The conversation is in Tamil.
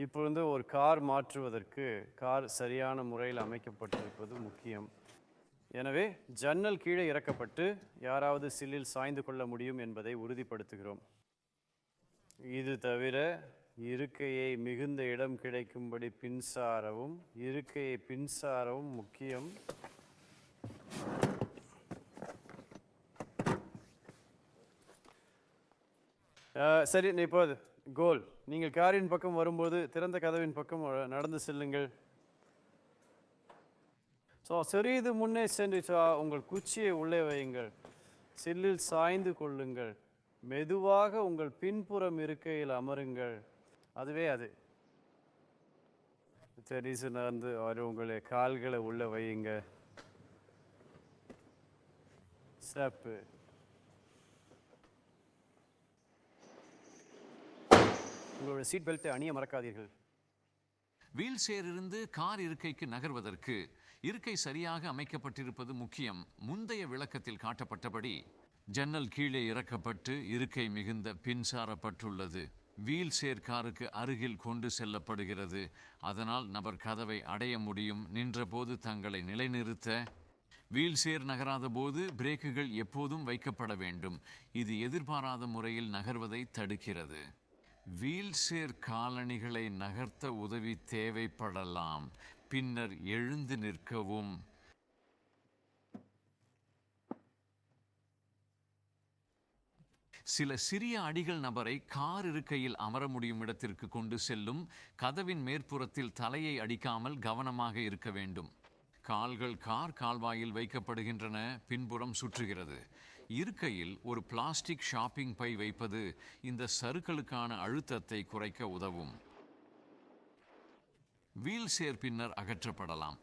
இப்பொழுது ஒரு கார் மாற்றுவதற்கு கார் சரியான முறையில் அமைக்கப்பட்டிருப்பது முக்கியம். எனவே ஜன்னல் கீழே இறக்கப்பட்டு யாராவது சில்லில் சாய்ந்து கொள்ள முடியும் என்பதை உறுதிப்படுத்துகிறோம். இது தவிர இருக்கையை மிகுந்த இடம் கிடைக்கும்படி பின்சாரவும் இருக்கையை பின்சாரவும் முக்கியம். சரி, இப்போது கோல். நீங்கள் காரின் பக்கம் வரும்போது திறந்த கதவின் பக்கம் நடந்து செல்லுங்கள். சிறிது முன்னே சென்று உங்கள் குச்சியை உள்ளே வையுங்கள். சில்லில் சாய்ந்து கொள்ளுங்கள். மெதுவாக உங்கள் பின்புறம் இருக்கையில் அமருங்கள். அதுவே அது. தெரிசு நடந்து உங்களுடைய கால்களை உள்ளே வையுங்க. சிறப்பு. உங்களுடைய சீட் பெல்ட்டை அணிய மறக்காதீர்கள். வீல் சேரிலிருந்து கார் இருக்கைக்கு நகர்வதற்கு இருக்கை சரியாக அமைக்கப்பட்டிருப்பது முக்கியம். முந்தைய விளக்கத்தில் காட்டப்பட்டபடி ஜன்னல் கீழே இறக்கப்பட்டு இருக்கை மிகுந்த பின்சாரப்பட்டுள்ளது. வீல் சேர் காருக்கு அருகில் கொண்டு செல்லப்படுகிறது. அதனால் நபர் கதவை அடைய முடியும். நின்றபோது தங்களை நிலைநிறுத்த வீல் சேர் நகராத போது பிரேக்குகள் எப்போதும் வைக்கப்பட வேண்டும். இது எதிர்பாராத முறையில் நகர்வதை தடுக்கிறது. வீல் சேர் காலணிகளை நகர்த்த உதவி தேவைப்படலாம். பின்னர் எழுந்து நிற்கவும். சில சிறிய அடிகள் நபரை கார் இருக்கையில் அமர முடியும் இடத்திற்கு கொண்டு செல்லும். கதவின் மேற்புறத்தில் தலையை அடிக்காமல் கவனமாக இருக்க வேண்டும். கால்கள் கார் கால்வாயில் வைக்கப்படுகின்றன. பின்புறம் சுற்றுகிறது. இருக்கையில் ஒரு பிளாஸ்டிக் ஷாப்பிங் பை வைப்பது இந்த சறுக்கலுக்கான அழுத்தத்தை குறைக்க உதவும். வீல் சேர் பின்னர் அகற்றப்படலாம்.